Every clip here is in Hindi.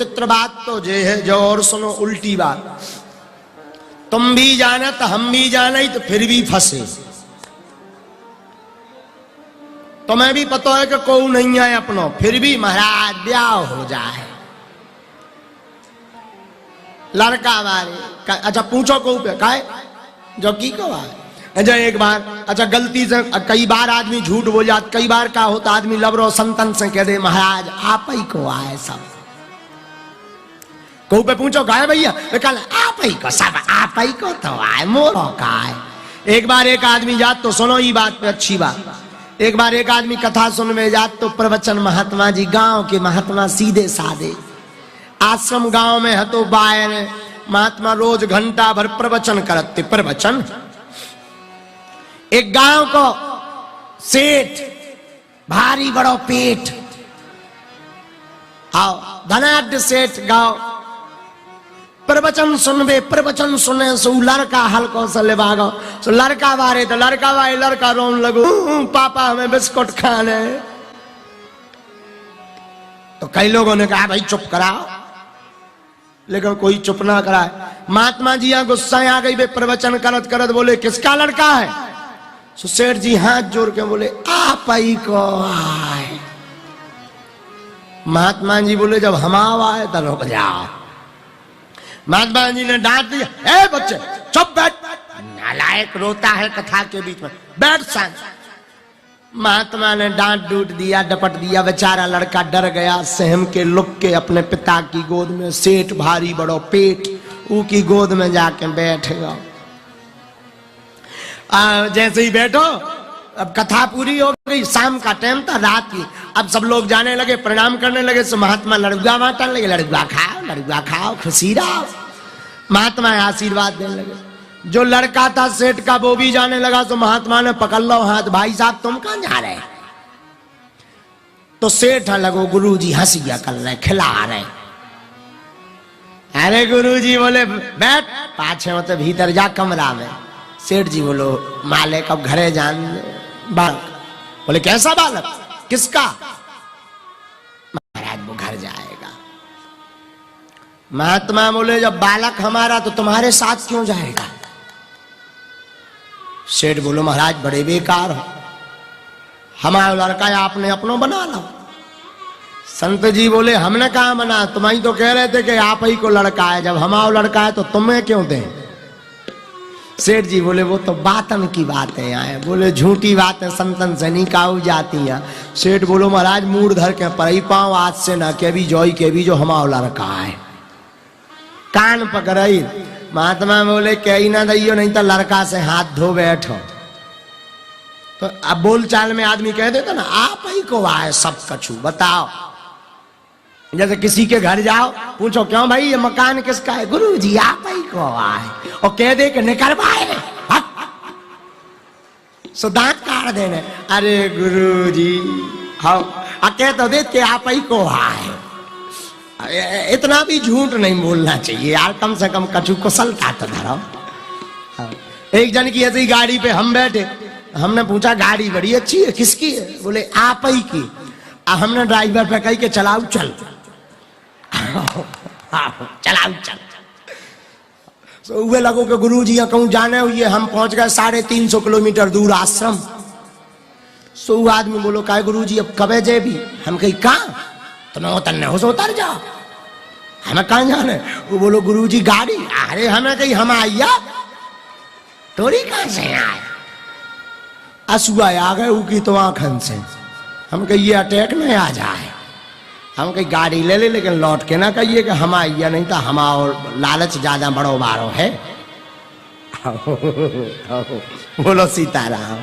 विचित्र बात तो ये है, जो और सुनो उल्टी बात। तुम भी जाना तो हम भी जाने, तो फिर भी फंसे। तुम्हें भी पता है कि कोई नहीं है अपनो, फिर भी महाराज ब्याह हो जाए। लड़का बारे अच्छा पूछो को पे काहे जो की को है। अच्छा एक बार अच्छा गलती से कई बार आदमी झूठ बोल जाता, कई बार क्या होता आदमी लबरो संतन से कह दे महाराज आप ही को आए सब। को पे पूछो गाय भैया, कल आप ही को सब आप ही को तो आए मोरो का है। एक बार एक आदमी जात तो सुनो ये बात पे अच्छी बात। एक बार एक आदमी कथा सुनने जात तो प्रवचन महात्मा जी गांव के महात्मा सीधे साधे आश्रम गांव में है तो बायर महात्मा रोज घंटा भर प्रवचन करते। प्रवचन एक गांव को सेठ भारी बड़ो पेट आओ धनाढ़ सेठ गांव प्रवचन सुनबे। प्रवचन सुने सो लड़का हल्को से ले भागो सो लड़का बारे तो लड़का भाई लड़का रोन लगो पापा हमें बिस्कुट खाने। तो कई लोगों ने कहा भाई चुप कराओ, लेकिन कोई चुप ना कराए। महात्मा जी यहाँ गुस्सा आ गई बे प्रवचन करत करत बोले किसका लड़का है। सो सेठ जी हाथ जोड़ के बोले आप ही को आए। महात्मा जी बोले जब हम आए तो रुक जाओ। महात्मा जी ने डांट दिया ए बच्चे चुप बैठ, नालायक रोता है कथा के बीच में, बैठ शांत। महात्मा ने डांट डूट दिया डपट दिया, बेचारा लड़का डर गया सहम के लुक के अपने पिता की गोद में। सेठ भारी बड़ो पेट ऊ की गोद में जाके बैठ गया। जैसे ही बैठो अब कथा पूरी हो गई, शाम का टाइम था रात की। अब सब लोग जाने लगे प्रणाम करने लगे। तो महात्मा लड़ुआ बांटने लगे, लड़ुआ खाओ खुशी रहो। महात्मा आशीर्वाद देने लगे। जो लड़का था सेठ का वो भी जाने लगा। तो महात्मा ने पकड़ लो हाथ, भाई साहब तुम कहां जा रहे। तो सेठ लगो गुरुजी हंसिया कर रहे खिला रहे। अरे गुरुजी बोले बैठ पाछे मतलब भीतर जा कमरा में। सेठ जी बोलो मालिक अब घरे जान। बालक बोले कैसा बालक किसका। महाराज वो घर जाएगा। महात्मा बोले जब बालक हमारा तो तुम्हारे साथ क्यों जाएगा। सेठ बोलो महाराज बड़े बेकार हो, हमारा लड़का आपने अपनों बना लो। संत जी बोले हमने कहा बना, तुम ही तो कह रहे थे कि आप ही को लड़का है, जब हमारा लड़का है तो तुम्हें क्यों दें। सेठ जी बोले वो तो बातन की बातें आए, बोले झूठी बातें संतन से नहीं काऊ जाती हैं। सेठ बोलो महाराज मूड धर के पर ही पाओ आज से ना के भी जोई के भी जो हमारा लड़का है। कान पकड़ई। महात्मा बोले कही ना दैयो नहीं तो लड़का से हाथ धो बैठो। तो अब बोल चाल में आदमी कह देता ना आप ही को आए सब कछु बताओ। जैसे किसी के घर जाओ पूछो क्यों भाई ये मकान किसका है, गुरुजी आप ही को आए। और कह दे कि निकलवाए सो दांत काट देने। अरे गुरुजी हाँ कह तो दे के आप ही को आए। इतना भी झूठ नहीं बोलना चाहिए यार, कम से कम कछु कुशलता तो धरो। एक जन की ऐसी गाड़ी पे हम बैठे, हमने पूछा गाड़ी बड़ी अच्छी है किसकी है, बोले आप ही की। हमने ड्राइवर पे कही के चलाओ चल चलाओ चल। तो वे लगो के गुरुजी कहूं जाने हुए हम पहुंच गए 350 किलोमीटर दूर आश्रम। सो आदमी बोलो का गुरुजी अब कबे जे भी। हम कही कहा तुम्हें उतरने हो सो उतर जाओ, हमें कहां जाने। वो बोलो गुरुजी गाड़ी। अरे हमें कही हम आइया थोड़ी कहां से आए। असुआ आ गए उकी तो आंखन से। हम कही ये अटैक नहीं आ जाए। हम कही गाड़ी ले ले लेकिन लौट के ना कहिए कि हम आइया नहीं तो हमारा लालच ज्यादा बड़ो बारो है। बोलो सीताराम।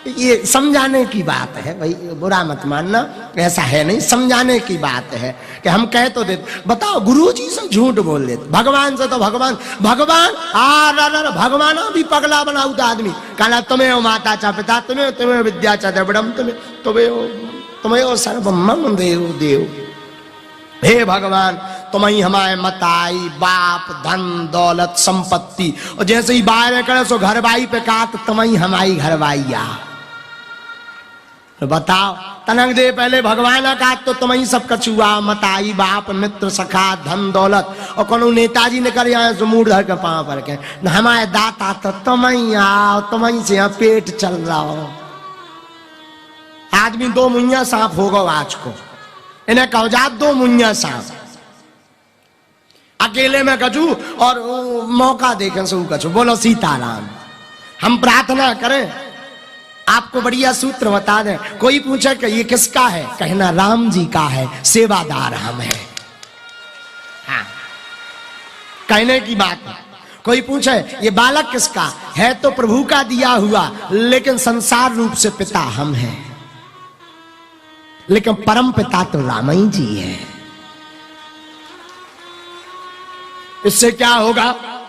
ये समझाने की बात है भाई, बुरा मत मानना, ऐसा है नहीं, समझाने की बात है कि हम कह तो देते। बताओ गुरुजी से झूठ बोल देते, भगवान से तो भगवान भगवान भी पगला बनाऊ था आदमी। कहना तुम्हें हो माता चा पिता, तुम्हें विद्या चा द्रविड़म, तुम्हें हो सर्वमं देव देव। हे भगवान तुम ही हमारे मताई बाप धन दौलत संपत्ति। और जैसे ही बाहर करे सो घर बाई पे कहा तो तुम ही हमारी घर बाइया। बताओ तनक दे पहले भगवान का तो तुम ही सब कछुआ मताई बाप मित्र सखा धन दौलत और कोनो नेताजी ने कर आए मूड धर के पाँव पर के न हमारे दाता तो तुम ही आओ, तुम ही से यहाँ पेट चल रहा हो। आदमी दो मुइया सांप होगा आज को, इन्हें कहो जा दो मुइया सांप अकेले में कछू और मौका देखें सो कछू। बोलो सीताराम। हम प्रार्थना करें, आपको बढ़िया सूत्र बता दें। कोई पूछे कि ये किसका है, कहना राम जी का है, सेवादार हम है। हाँ, कहने की बात है। कोई पूछे ये बालक किसका है, तो प्रभु का दिया हुआ, लेकिन संसार रूप से पिता हम हैं, लेकिन परम पिता तो राम ही जी है। इससे क्या होगा,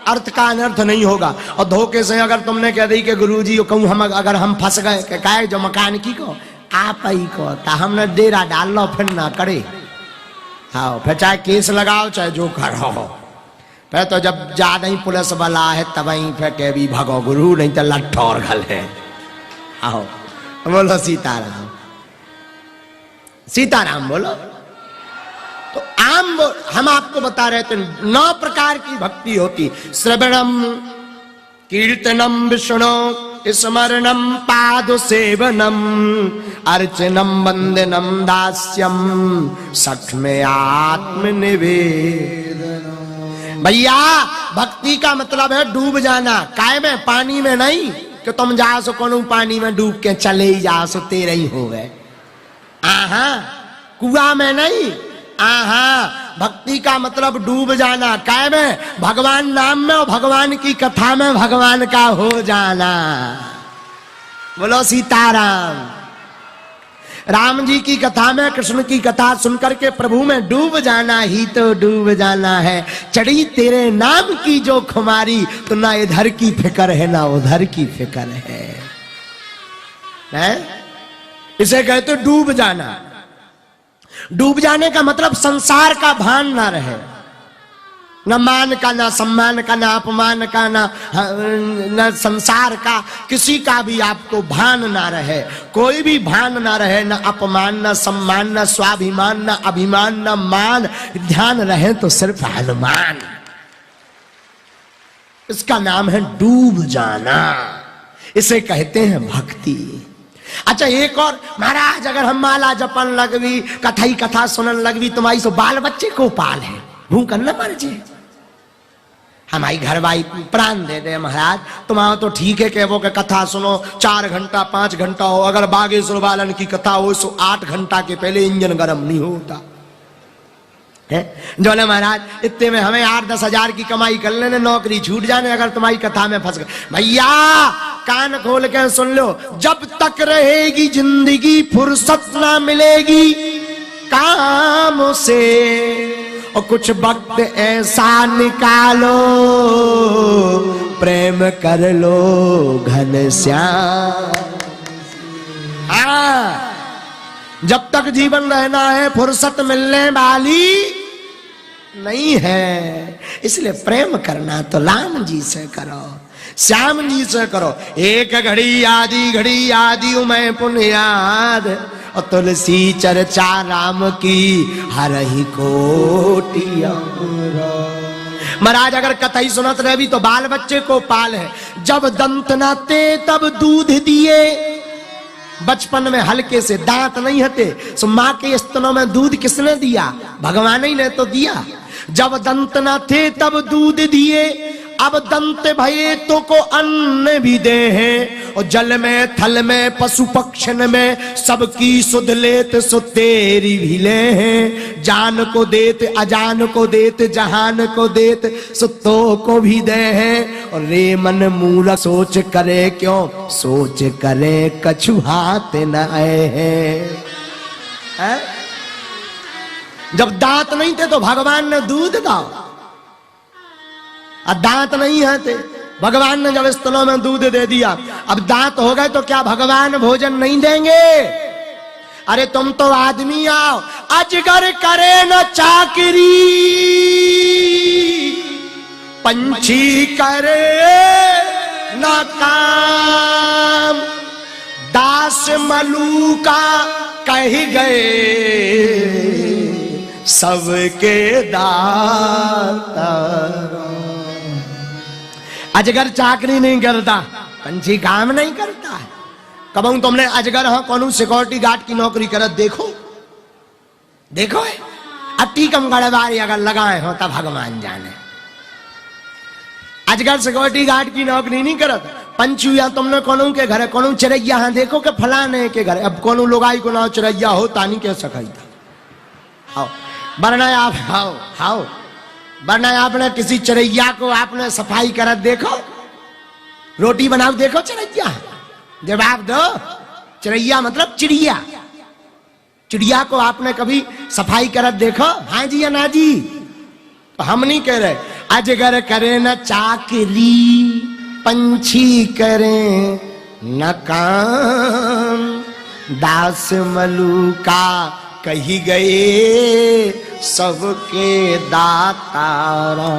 अर्थ का अनर्थ नहीं होगा। और धोखे से अगर तुमने कह दी कि गुरुजी कहूं हम अगर हम फंस गए कहे जो मकान की को आप ही को हमने डेरा डाल लो फिर ना करे। हाँ, फिर चाहे केस लगाओ चाहे जो करो, फिर तो जब ज्यादा ही पुलिस वाला है तब ही फिर के भी भगो गुरु, नहीं तो लट्ठौर घल है। आओ बोलो सीताराम, सीताराम बोलो। तो हम आपको बता रहे थे 9 प्रकार की भक्ति होती। श्रवणम कीर्तनम विष्णु स्मरणम पाद सेवनम अर्चनम वंदनम दास्यम सख में आत्मनिवेदन। भैया भक्ति का मतलब है डूब जाना। काय में, पानी में नहीं कि तुम जाओ सो कोनो पानी में डूब के चले ही जाओ सो तेरे ही हो गए। आहा, कुआं में नहीं। आहा, भक्ति का मतलब डूब जाना। काय में, भगवान नाम में और भगवान की कथा में भगवान का हो जाना। बोलो सीताराम। राम जी की कथा में, कृष्ण की कथा सुनकर के प्रभु में डूब जाना ही तो डूब जाना है। चढ़ी तेरे नाम की जो खुमारी, तो ना इधर की फिक्र है ना उधर की फिक्र है? इसे कहते डूब जाना। डूब जाने का मतलब संसार का भान ना रहे, न मान का, ना सम्मान का, ना अपमान का, ना संसार का, किसी का भी आपको भान ना रहे। कोई भी भान ना रहे, ना अपमान, ना सम्मान, ना स्वाभिमान, ना अभिमान, ना मान। ध्यान रहे तो सिर्फ हनुमान। इसका नाम है डूब जाना। इसे कहते हैं भक्ति। अच्छा एक और, महाराज अगर हम माला जपन लगवी, कथई कथा सुनन लगवी, तुम्हारी सो बाल बच्चे को पाल है, भूख न मर जे। हमारी घर भाई प्राण दे दे महाराज, तुम्हारा तो ठीक है कि वो के कथा सुनो 4 घंटा 5 घंटा हो, अगर बागेश्वर वालन की कथा हो सो 8 घंटा के पहले इंजन गर्म नहीं होता है। जोले महाराज इतने में हमें 8-10 हजार की कमाई कर लेने, नौकरी छूट जाने अगर तुम्हारी कथा में फंस गए। भैया कान खोल के सुन लो, जब तक रहेगी जिंदगी फुर्सत ना मिलेगी काम से, और कुछ वक्त ऐसा निकालो प्रेम कर लो घनश्याम। हाँ, जब तक जीवन रहना है फुर्सत मिलने वाली नहीं है, इसलिए प्रेम करना तो राम जी से करो, श्याम जी से करो। एक घड़ी आदि मैं पुण्याद, और तुलसी चर्चा राम की हर ही कोटि। महाराज अगर कथई सुनत रही तो बाल बच्चे को पाल है। जब दंत न थे तब दूध दिए, बचपन में हल्के से दांत नहीं हते, सो माँ के स्तनों में दूध किसने दिया? भगवान ही ने तो दिया। जब दंत न थे तब दूध दिए, अब दंत भये तो को अन्न भी दे हैं, और जल में थल में पशु पक्षन में सबकी सुध लेत सो तेरी भी ले हैं। जान को देत अजान को देत जहान को देत सो तो को भी दे हैं। और रे मन मूल सोच करे क्यों, सोच करे कछु हाथ न आए हैं। जब दांत नहीं थे तो भगवान ने दूध दाओ, अब दांत नहीं है थे, भगवान ने जब स्तनों में दूध दे दिया, अब दांत हो गए तो क्या भगवान भोजन नहीं देंगे? अरे तुम तो आदमी आओ, अजगर करे न चाकरी, पंछी करे न काम, दास मलूका कह गए सबके दाता। अजगर चाकरी नहीं करता, पंछी काम नहीं करता है। कबू तुमने अजगर हाँ कौन सिक्योरिटी गार्ड की नौकरी करत देखो देखो है अति कम गड़बारी अगर लगाए हो तब भगवान जाने। अजगर सिक्योरिटी गार्ड की नौकरी नहीं करत। पंछी या तुमने कौन के घर कौन चिड़ैया हाँ देखो के फलाने के घर, अब कौन लोग आई को ना चिड़ैया हो तानी कह सकाई था। आओ वरना आप आओ आओ वरना आपने किसी चिड़ैया को आपने सफाई करत देखो, रोटी बनाओ देखो चिड़ैया, जवाब दो। चिड़ैया मतलब चिड़िया, चिड़िया को आपने कभी सफाई करत देखो? हाँ जी या ना जी? तो हम नहीं कह रहे। अजगर करे न चाकरी, पंछी करे न काम, दास मलूका कही गए सबके दातारा।